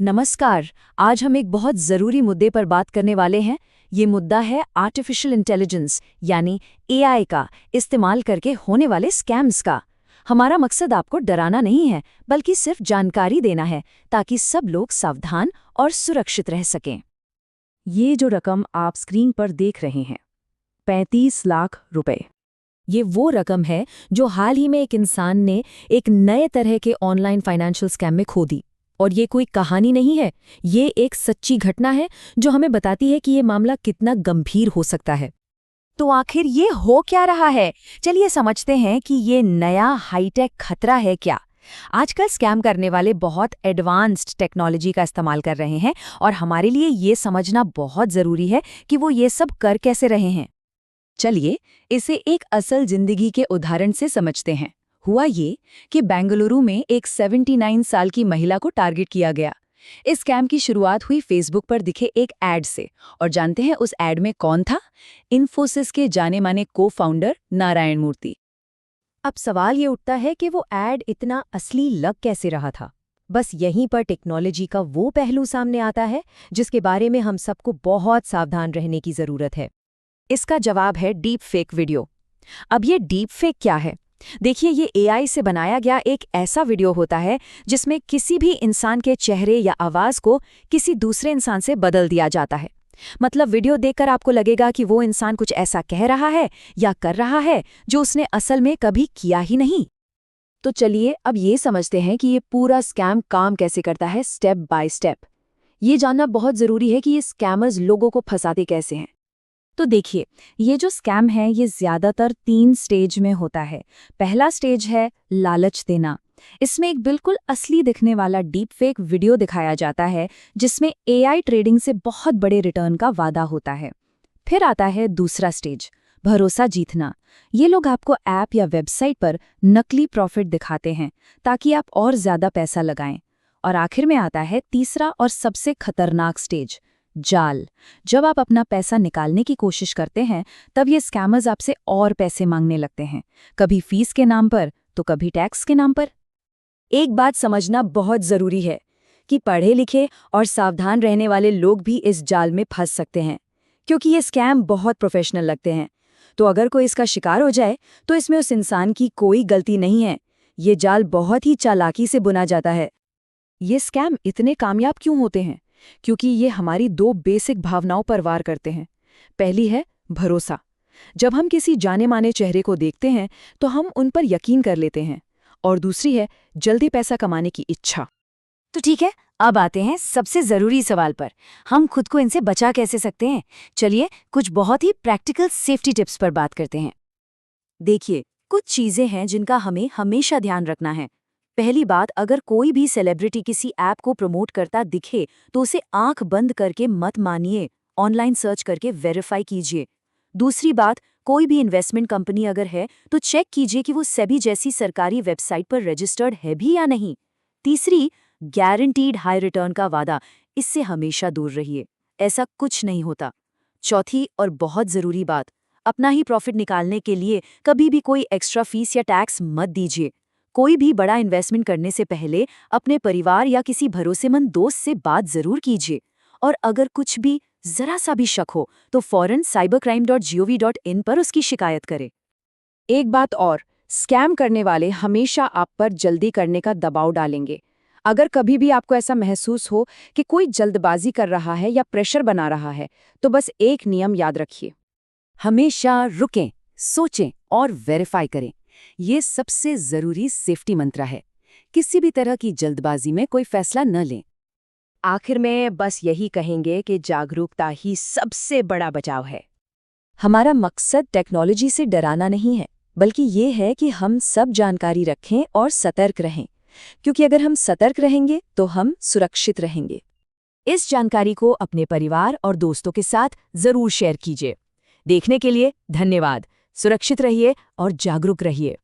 नमस्कार। आज हम एक बहुत ज़रूरी मुद्दे पर बात करने वाले हैं। ये मुद्दा है आर्टिफिशियल इंटेलिजेंस यानी एआई का इस्तेमाल करके होने वाले स्कैम्स का। हमारा मकसद आपको डराना नहीं है, बल्कि सिर्फ जानकारी देना है ताकि सब लोग सावधान और सुरक्षित रह सकें। ये जो रकम आप स्क्रीन पर देख रहे हैं, 35 लाख रुपए, ये वो रकम है जो हाल ही में एक इंसान ने एक नए तरह के ऑनलाइन फाइनेंशियल स्कैम में खो दी। और ये कोई कहानी नहीं है, ये एक सच्ची घटना है जो हमें बताती है कि ये मामला कितना गंभीर हो सकता है। तो आखिर ये हो क्या रहा है? चलिए समझते हैं कि ये नया हाईटेक खतरा है क्या। आजकल स्कैम करने वाले बहुत एडवांस्ड टेक्नोलॉजी का इस्तेमाल कर रहे हैं और हमारे लिए ये समझना बहुत ज़रूरी है कि वो ये सब कर कैसे रहे हैं। चलिए इसे एक असल जिंदगी के उदाहरण से समझते हैं। हुआ ये कि बेंगलुरु में एक 79 साल की महिला को टारगेट किया गया। इस स्कैम की शुरुआत हुई फेसबुक पर दिखे एक ऐड से। और जानते हैं उस ऐड में कौन था? इन्फोसिस के जाने माने को-फाउंडर नारायण मूर्ति। अब सवाल ये उठता है कि वो ऐड इतना असली लग कैसे रहा था। बस यहीं पर टेक्नोलॉजी का वो पहलू सामने आता है जिसके बारे में हम सबको बहुत सावधान रहने की ज़रूरत है। इसका जवाब है डीप फेक वीडियो। अब ये डीप फेक क्या है? देखिए, ये एआई से बनाया गया एक ऐसा वीडियो होता है जिसमें किसी भी इंसान के चेहरे या आवाज़ को किसी दूसरे इंसान से बदल दिया जाता है। मतलब वीडियो देखकर आपको लगेगा कि वो इंसान कुछ ऐसा कह रहा है या कर रहा है जो उसने असल में कभी किया ही नहीं। तो चलिए अब ये समझते हैं कि ये पूरा स्कैम काम कैसे करता है, स्टेप बाय स्टेप। ये जानना बहुत ज़रूरी है कि ये स्कैमर्स लोगों को फंसाते कैसे हैं। तो देखिए, ये जो स्कैम है ये ज़्यादातर 3 स्टेज में होता है। पहला स्टेज है लालच देना। इसमें एक बिल्कुल असली दिखने वाला डीप फेक वीडियो दिखाया जाता है जिसमें एआई ट्रेडिंग से बहुत बड़े रिटर्न का वादा होता है। फिर आता है दूसरा स्टेज, भरोसा जीतना। ये लोग आपको ऐप या वेबसाइट पर नकली प्रॉफिट दिखाते हैं ताकि आप और ज़्यादा पैसा लगाएं। और आखिर में आता है तीसरा और सबसे खतरनाक स्टेज, जाल। जब आप अपना पैसा निकालने की कोशिश करते हैं तब ये स्कैमर्स आपसे और पैसे मांगने लगते हैं, कभी फीस के नाम पर तो कभी टैक्स के नाम पर। एक बात समझना बहुत ज़रूरी है कि पढ़े लिखे और सावधान रहने वाले लोग भी इस जाल में फंस सकते हैं, क्योंकि ये स्कैम बहुत प्रोफेशनल लगते हैं। तो अगर कोई इसका शिकार हो जाए तो इसमें उस इंसान की कोई गलती नहीं है। ये जाल बहुत ही चालाकी से बुना जाता है। ये स्कैम इतने कामयाब क्यों होते हैं? क्योंकि ये हमारी 2 बेसिक भावनाओं पर वार करते हैं। पहली है भरोसा। जब हम किसी जाने माने चेहरे को देखते हैं तो हम उन पर यकीन कर लेते हैं। और दूसरी है जल्दी पैसा कमाने की इच्छा। तो ठीक है, अब आते हैं सबसे ज़रूरी सवाल पर। हम खुद को इनसे बचा कैसे सकते हैं? चलिए कुछ बहुत ही प्रैक्टिकल सेफ्टी टिप्स पर बात करते हैं। देखिए, कुछ चीज़ें हैं जिनका हमें हमेशा ध्यान रखना है। पहली बात, अगर कोई भी सेलिब्रिटी किसी ऐप को प्रमोट करता दिखे तो उसे आंख बंद करके मत मानिए, ऑनलाइन सर्च करके वेरीफाई कीजिए। दूसरी बात, कोई भी इन्वेस्टमेंट कंपनी अगर है तो चेक कीजिए कि वो सेबी जैसी सरकारी वेबसाइट पर रजिस्टर्ड है भी या नहीं। तीसरी, गारंटीड हाई रिटर्न का वादा, इससे हमेशा दूर रहिए, ऐसा कुछ नहीं होता। चौथी और बहुत ज़रूरी बात, अपना ही प्रॉफिट निकालने के लिए कभी भी कोई एक्स्ट्रा फीस या टैक्स मत दीजिए। कोई भी बड़ा इन्वेस्टमेंट करने से पहले अपने परिवार या किसी भरोसेमंद दोस्त से बात जरूर कीजिए। और अगर कुछ भी जरा सा भी शक हो तो फौरन cybercrime.gov.in पर उसकी शिकायत करें। एक बात और, स्कैम करने वाले हमेशा आप पर जल्दी करने का दबाव डालेंगे। अगर कभी भी आपको ऐसा महसूस हो कि कोई जल्दबाजी कर रहा है या प्रेशर बना रहा है, तो बस एक नियम याद रखिए, हमेशा रुकें, सोचें और वेरीफाई करें। ये सबसे ज़रूरी सेफ्टी मंत्र है। किसी भी तरह की जल्दबाजी में कोई फैसला न लें। आखिर में बस यही कहेंगे कि जागरूकता ही सबसे बड़ा बचाव है। हमारा मकसद टेक्नोलॉजी से डराना नहीं है, बल्कि ये है कि हम सब जानकारी रखें और सतर्क रहें, क्योंकि अगर हम सतर्क रहेंगे तो हम सुरक्षित रहेंगे। इस जानकारी को अपने परिवार और दोस्तों के साथ ज़रूर शेयर कीजिए। देखने के लिए धन्यवाद। सुरक्षित रहिए और जागरूक रहिए।